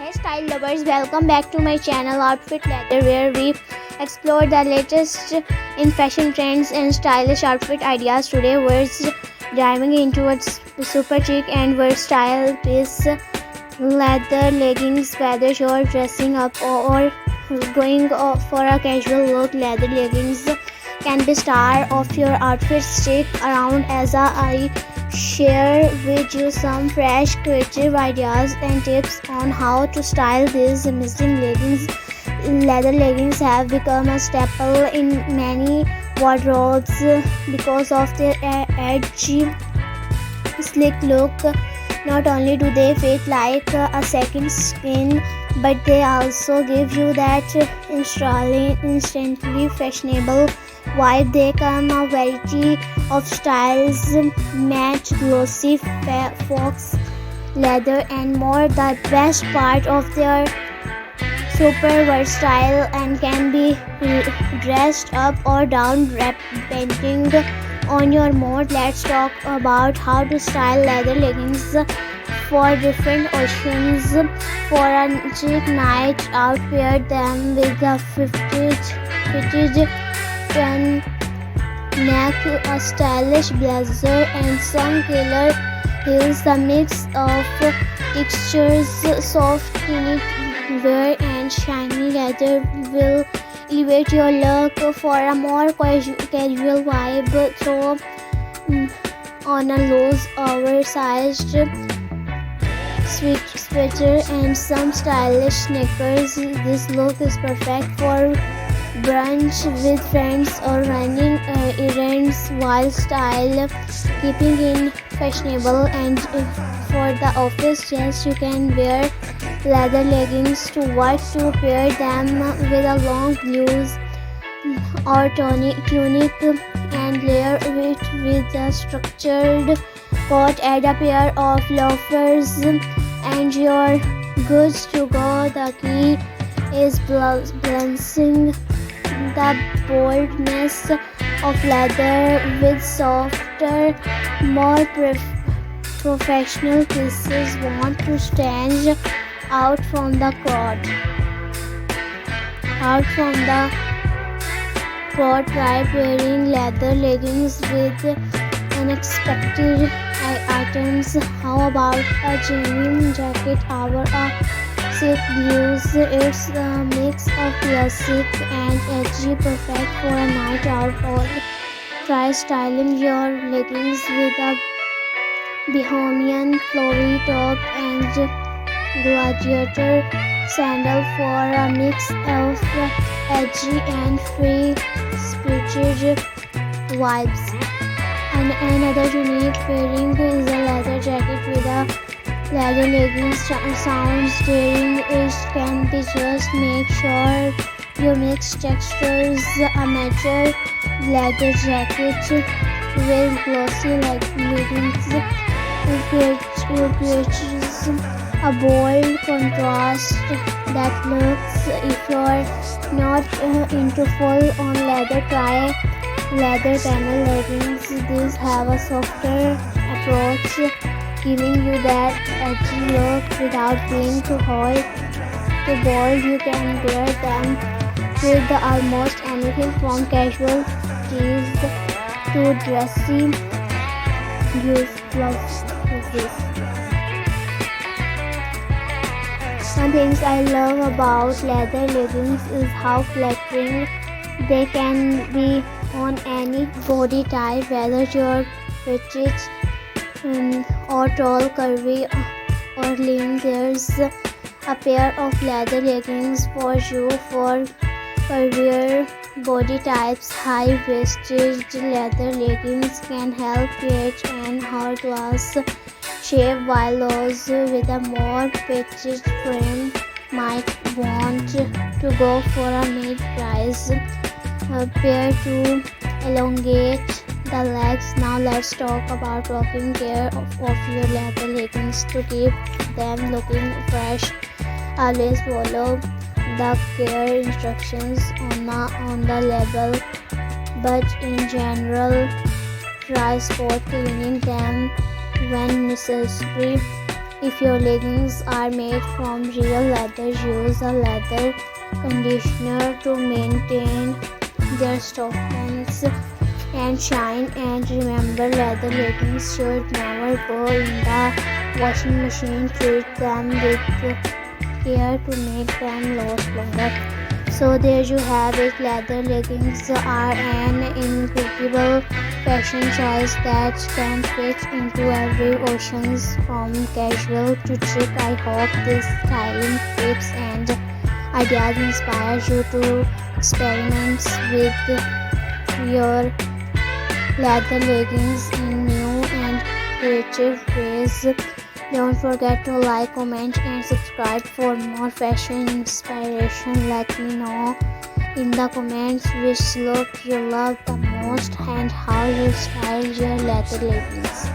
Hey style lovers, welcome back to my channel Outfit Leather, where we explore the latest in fashion trends and stylish outfit ideas. Today we're diving into a super chic and versatile piece, leather leggings. Whether you're dressing up or going for a casual look, leather leggings can be star of your outfit. Stick around as I share with you some fresh creative ideas and tips on how to style these amazing leggings. Leather leggings have become a staple in many wardrobes because of their edgy, sleek look. Not only do they fit like a second skin, but they also give you that instantly fashionable vibe. They come a variety of styles, match, glossy, fox leather and more. The best part of their super versatile and can be dressed up or down depending on your mood. Let's talk about how to style leather leggings for different occasions. For a chic night out, pair them with a fitted neck, a stylish blazer and some killer heels. The mix of textures, soft knitwear and shiny leather will elevate your look. For a more casual vibe, throw on a loose oversized sweater and some stylish sneakers. This look is perfect for brunch with friends or running errands while style keeping in fashionable. And for the office, yes, you can wear leather leggings to work, to pair them with a long blouse or tunic and layer it with a structured coat. Add a pair of loafers and you're good to go. The key is balancing the boldness of leather with softer, more professional pieces. Want to stand out from the crowd. Try pairing leather leggings with unexpected items. How about a genuine jacket or a silk blues? It's a mix of classic and edgy, perfect for a night out. Or try styling your leggings with a bohemian flowy top and gladiator sandal for a mix of edgy and free-spirited vibes. And another unique pairing is a leather jacket with a leather leggings. Sounds daring, it can be. Just make sure you mix textures. A mature leather jacket with glossy leggings creates a bold contrast that looks. If you're not into full-on leather, try leather panel leggings. These have a softer approach, giving you that edgy look without being too hot, too bold. You can wear them with almost anything from casual tees to dressy blouses. One thing I love about leather leggings is how flattering they can be on any body type, whether you're petite or tall, curvy or lean. There's a pair of leather leggings for you. For curvier body types, high-waisted leather leggings can help create an hourglass shape, while those with a more petite frame might want to go for a mid-rise pair to elongate the legs. Now let's talk about taking care of your leather leggings to keep them looking fresh. Always follow the care instructions on the label, but in general, try spot cleaning them when necessary. If your leggings are made from real leather, use a leather conditioner to maintain their softness and shine. And remember, leather leggings should never go in the washing machine. Treat them with care to make them last longer. So there you have it. Leather leggings are an incredible fashion choice that can fit into every occasion, from casual to chic. I hope these styling tips and ideas inspire you to experiment with your leather leggings in new and creative ways. Don't forget to like, comment, and subscribe for more fashion inspiration. Let me know in the comments which look you love the most and how you style your leather leggings.